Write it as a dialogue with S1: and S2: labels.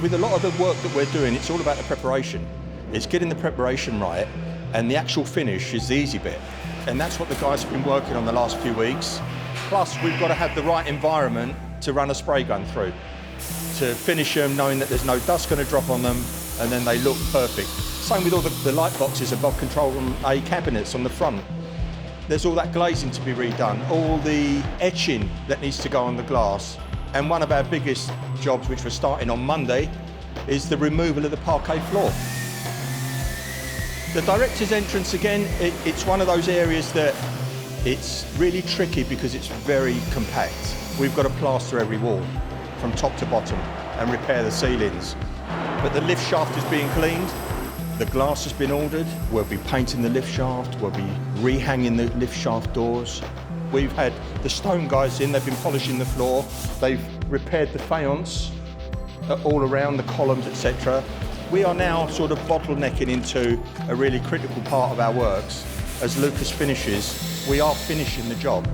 S1: With a lot of the work that we're doing, it's all about the preparation. It's getting the preparation right, and the actual finish is the easy bit. And that's what the guys have been working on the last few weeks. Plus, we've got to have the right environment to run a spray gun through, to finish them knowing that there's no dust going to drop on them, and then they look perfect. Same with all the light boxes above control room A cabinets on the front. There's all that glazing to be redone, all the etching that needs to go on the glass. And one of our biggest jobs, which we're starting on Monday, is the removal of the parquet floor. The director's entrance, again, it's one of those areas that it's really tricky because it's very compact. We've got to plaster every wall from top to bottom and repair the ceilings. But the lift shaft is being cleaned, the glass has been ordered, we'll be painting the lift shaft, we'll be rehanging the lift shaft doors. We've had the stone guys in, they've been polishing the floor, they've repaired the faience all around the columns, etc. We are now sort of bottlenecking into a really critical part of our works. As Lucas finishes, we are finishing the job.